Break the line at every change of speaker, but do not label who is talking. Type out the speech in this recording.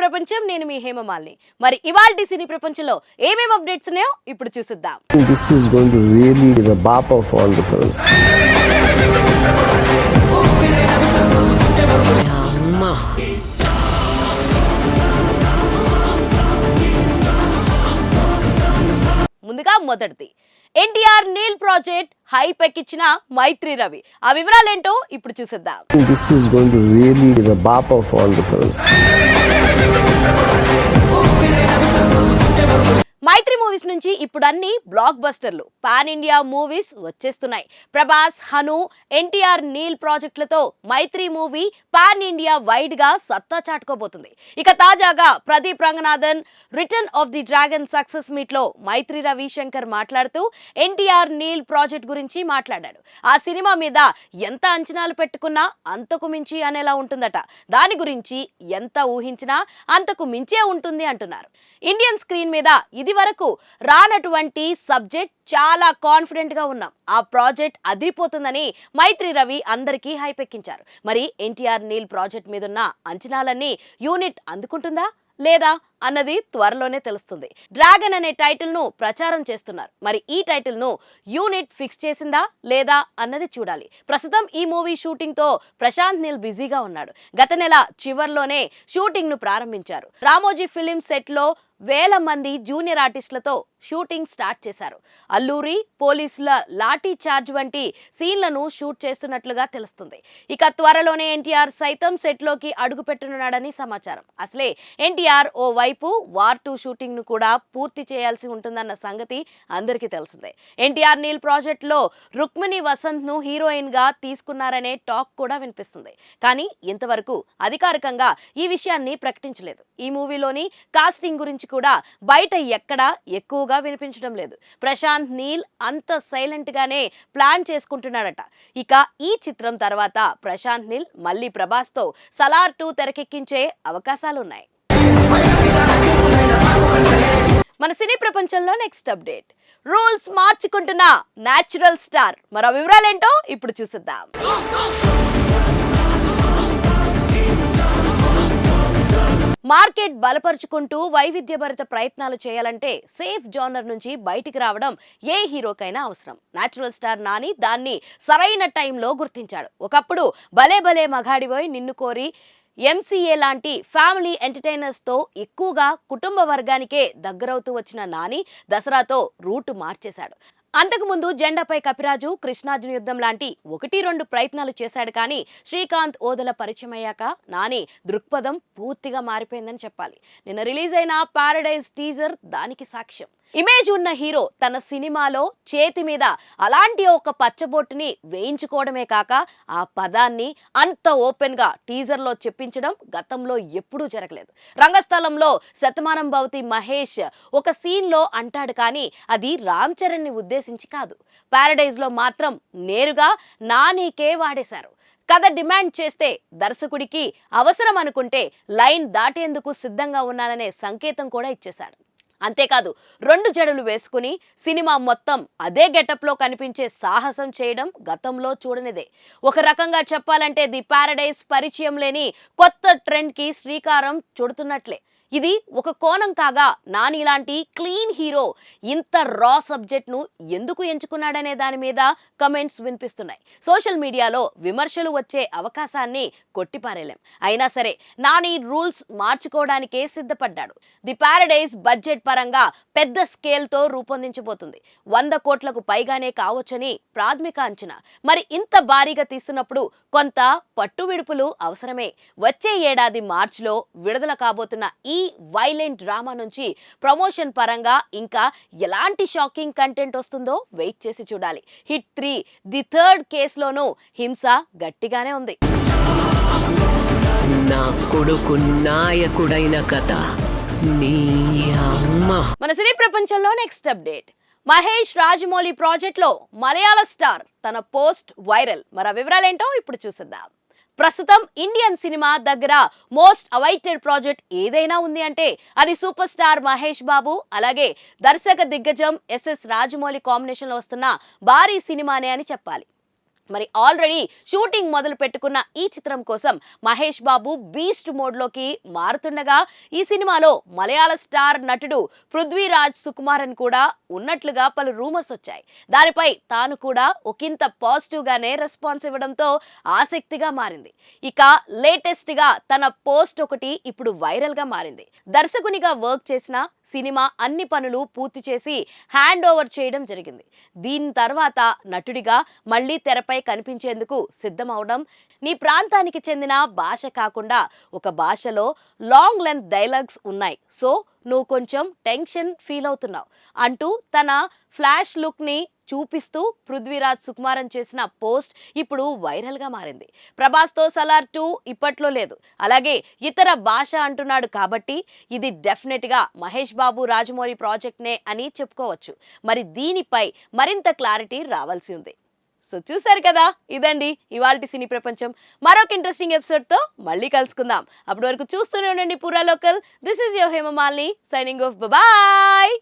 ప్రపంచం నేను మీ హేమమాలిని. మరి ఇవాల్టి సినీ ప్రపంచంలో ఏమేం అప్డేట్స్ ఉన్నాయో ఇప్పుడు చూసిద్దాం.
This is going to really be the BAP of all the films.
ముందుగా మొదటిది ఎన్టీఆర్ నీల్ ప్రాజెక్ట్ హైప్ ఎక్కించిన మైత్రి రవి. ఆ వివరాలేంటో ఇప్పుడు చూసిద్దాం.
This is going to really be the BAP of all the films.
Mythri movies నుంచి ఇప్పుడు అన్ని బ్లాక్ బస్టర్లు, పాన్ ఇండియా మూవీస్ వచ్చేస్తున్నాయి. ప్రభాస్, హను, ఎన్టీఆర్ నీల్ ప్రాజెక్టులతో Mythri movie pan India wide గా సత్తా చాటుకోబోతుంది. ఇక తాజాగా Pradeep Ranganathan return of the dragon success meet లో మైత్రి రవిశంకర్ మాట్లాడుతూ ఎన్టీఆర్ నీల్ ప్రాజెక్ట్ గురించి మాట్లాడాడు. ఆ సినిమా మీద ఎంత అంచనాలు పెట్టుకున్నా అంతకు మించి అనేలా ఉంటుందట. దాని గురించి ఎంత ఊహించినా అంతకు మించే ఉంటుంది అంటున్నారు. ఇండియన్ స్క్రీన్ మీద ఇది వరకు రానటువంటి సబ్జెక్ట్ చాలా కాన్ఫిడెంట్ గా ఉన్నాం. ఆ ప్రాజెక్ట్ అదిరిపోతుందని మైత్రి రవి అందరికీ హైప్ ఎక్కించారు. మరి ఎన్టీఆర్ నీల్ ప్రాజెక్ట్ మీదున్న అంచనాలన్నీ యూనిట్ అందుకుంటుందా లేదా అన్నది త్వరలోనే తెలుస్తుంది. డ్రాగన్ అనే టైటిల్ ను ప్రచారం చేస్తున్నారు. మరి ఈ టైటిల్ ను యూనిట్ ఫిక్స్ చేసిందా లేదా అన్నది చూడాలి. ప్రస్తుతం ఈ మూవీ షూటింగ్ తో ప్రశాంత్ నీల్ బిజీగా ఉన్నాడు. గత నెల చివర్లోనే షూటింగ్ ను ప్రారంభించారు. రామోజీ ఫిలిం సెట్ లో వేల మంది జూనియర్ ఆర్టిస్టులతో షూటింగ్ స్టార్ట్ చేశారు. అల్లూరి పోలీసుల లాఠీ చార్జ్ వంటి సీన్లను షూట్ చేస్తున్నట్లుగా తెలుస్తుంది. ఇక త్వరలోనే ఎన్టీఆర్ సైతం సెట్ లోకి అడుగు పెట్టనున్నాడని సమాచారం. అసలే ఎన్టీఆర్ ఓ వైపు వార్ 2 షూటింగ్ ను కూడా పూర్తి చేయాల్సి ఉంటుందన్న సంగతి అందరికీ తెలిసిందే. ఎన్టీఆర్ నీల్ ప్రాజెక్ట్ లో రుక్మిణి వసంత్ ను హీరోయిన్ గా తీసుకున్నారనే టాక్ కూడా వినిపిస్తుంది. కానీ ఇంతవరకు అధికారికంగా ఈ విషయాన్ని ప్రకటించలేదు. ఈ మూవీలోని కాస్టింగ్ గురించి కూడా బయట ఎక్కడా ఎక్కువగా వినిపించడం లేదు. ప్రశాంత్ నీల్ అంత సైలెంట్ గానే ప్లాన్ చేసుకుంటున్నాడట. ఇక ఈ చిత్రం తర్వాత ప్రశాంత్ నీల్ మళ్ళీ ప్రభాస్ తో సలార్ 2 తెరకెక్కించే అవకాశాలున్నాయి. మన సినీ ప్రపంచంలో నెక్స్ట్ అప్డేట్, రూల్స్ మార్చుకుంటున్న న్యాచురల్ స్టార్. మరో వివరాలేంటో ఇప్పుడు చూసిద్దాం. మార్కెట్ బలపరుచుకుంటూ వైవిధ్యభరిత ప్రయత్నాలు చేయాలంటే సేఫ్ జోనర్ నుంచి బయటికి రావడం ఏ హీరోకైనా అవసరం. న్యాచురల్ స్టార్ నాని దాన్ని సరైన టైంలో గుర్తించాడు. ఒకప్పుడు భలే భలే మగాడిపోయి నిన్ను కోరి, ఎంసీఏ లాంటి ఫ్యామిలీ ఎంటర్టైనర్స్ తో ఎక్కువగా కుటుంబ వర్గానికే దగ్గరవుతూ వచ్చిన నాని దసరాతో రూటు మార్చేశాడు. అంతకుముందు జెండాపై కపిరాజు, కృష్ణార్జున యుద్ధం లాంటి 1-2 ప్రయత్నాలు చేశాడు. కానీ శ్రీకాంత్ ఓదల పరిచయం అయ్యాక నాని దృక్పథం పూర్తిగా మారిపోయిందని చెప్పాలి. నిన్న రిలీజ్ అయిన పారడైజ్ టీజర్ దానికి సాక్ష్యం. ఇమేజ్ ఉన్న హీరో తన సినిమాలో చేతి మీద అలాంటి ఒక పచ్చబొట్టుని వేయించుకోవడమే కాక ఆ పదాన్ని అంత ఓపెన్ గా టీజర్ లో చెప్పించడం గతంలో ఎప్పుడూ జరగలేదు. రంగస్థలంలో శతమానం భవతి మహేష్ ఒక సీన్ లో అంటాడు, కానీ అది రామ్ చరణ్ ని ఉద్దేశించి కాదు. పారడైజ్ లో మాత్రం నేరుగా నానికే వాడేశారు. కథ డిమాండ్ చేస్తే, దర్శకుడికి అవసరం అనుకుంటే లైన్ దాటేందుకు సిద్ధంగా ఉన్నాననే సంకేతం కూడా ఇచ్చేశాడు. అంతేకాదు 2 జడలు వేసుకుని సినిమా మొత్తం అదే గెటప్ లో కనిపించే సాహసం చేయడం గతంలో చూడనిదే. ఒక రకంగా చెప్పాలంటే ది పారడైజ్ పరిచయం లేని కొత్త ట్రెండ్ కి శ్రీకారం చుడుతున్నట్లే. ఇది ఒక కోణం కాగా, నాని లాంటి క్లీన్ హీరో ఇంత రా సబ్జెక్ట్ ను ఎందుకు ఎంచుకున్నాడనే దాని మీద కమెంట్స్ వినిపిస్తున్నాయి. సోషల్ మీడియాలో విమర్శలు వచ్చే అవకాశాన్ని కొట్టిపారేలేం. అయినా సరే నాని రూల్స్ మార్చుకోవడానికే సిద్ధపడ్డాడు. ది పారడైజ్ బడ్జెట్ పరంగా పెద్ద స్కేల్ తో రూపొందించబోతుంది. 100 కోట్లకు పైగానే కావచ్చని ప్రాథమిక అంచనా. మరి ఇంత భారీగా తీస్తున్నప్పుడు కొంత పట్టు విడుపులు అవసరమే. వచ్చే ఏడాది మార్చిలో విడుదల కాబోతున్న ఈ వైలెంట్ డ్రామా నుంచి ప్రమోషన్ పరంగా ఇంకా ఎలాంటి షాకింగ్ కంటెంట్ వస్తుందో వెయిట్ చేసి చూడాలి. హిట్ 3 ది థర్డ్ కేసులోనూ హింస గట్టిగానే ఉంది.
నా కొడుకు నాయకుడైన కథ నీ అమ్మ.
మన సినీ ప్రపంచంలో next update, Mahesh Rajamouli project లో మలయాళ స్టార్ తన పోస్ట్ వైరల్. మరి వివరాలేంటో ఇప్పుడు చూసిద్దాం. ప్రస్తుతం ఇండియన్ సినిమా దగ్గర మోస్ట్ అవైటెడ్ ప్రాజెక్ట్ ఏదైనా ఉంది అంటే అది సూపర్ స్టార్ మహేష్ బాబు, అలాగే దర్శక దిగ్గజం ఎస్ఎస్ రాజమౌళి కాంబినేషన్ లో వస్తున్న భారీ సినిమానే అని చెప్పాలి. మరి ఆల్రెడీ షూటింగ్ మొదలు పెట్టుకున్న ఈ చిత్రం కోసం మహేష్ బాబు బీస్ట్ మోడ్లోకి మారుతుండగా ఈ సినిమాలో మలయాళ స్టార్ నటుడు పృథ్వీరాజ్ సుకుమారన్ కూడా ఉన్నట్లుగా పలు రూమర్స్ వచ్చాయి. దానిపై తాను కూడా ఒకంత పాజిటివ్గానే రెస్పాన్స్ ఇవ్వడంతో ఆసక్తిగా మారింది. ఇక లేటెస్ట్గా తన పోస్ట్ ఒకటి ఇప్పుడు వైరల్గా మారింది. దర్శకునిగా వర్క్ చేసిన సినిమా అన్ని పనులు పూర్తి చేసి హ్యాండ్ ఓవర్ చేయడం జరిగింది. దీని తర్వాత నటుడిగా మళ్ళీ తెరపై కనిపించేందుకు సిద్ధమవడం, నీ ప్రాంతానికి చెందిన భాష కాకుండా ఒక భాషలో లాంగ్ లెంత్ డైలాగ్స్ ఉన్నాయి, సో నువ్వు కొంచెం టెన్షన్ ఫీల్ అవుతున్నావు అంటూ తన ఫ్లాష్ లుక్ని చూపిస్తూ పృథ్వీరాజ్ సుకుమారన్ చేసిన పోస్ట్ ఇప్పుడు వైరల్గా మారింది. ప్రభాస్తో సలార్ 2 ఇప్పట్లో లేదు, అలాగే ఇతర భాష అంటున్నాడు కాబట్టి ఇది డెఫినెట్గా మహేష్ బాబు రాజమౌళి ప్రాజెక్ట్నే అని చెప్పుకోవచ్చు. మరి దీనిపై మరింత క్లారిటీ రావాల్సి ఉంది. సో చూసారు కదా, ఇదండి ఇవాల్టి సినీ ప్రపంచం. మరొక ఇంట్రెస్టింగ్ ఎపిసోడ్తో మళ్ళీ కలుసుకుందాం. అప్పటి వరకు చూస్తూనే ఉండండి పూరా local. This is your Hemamalini signing off. Bye.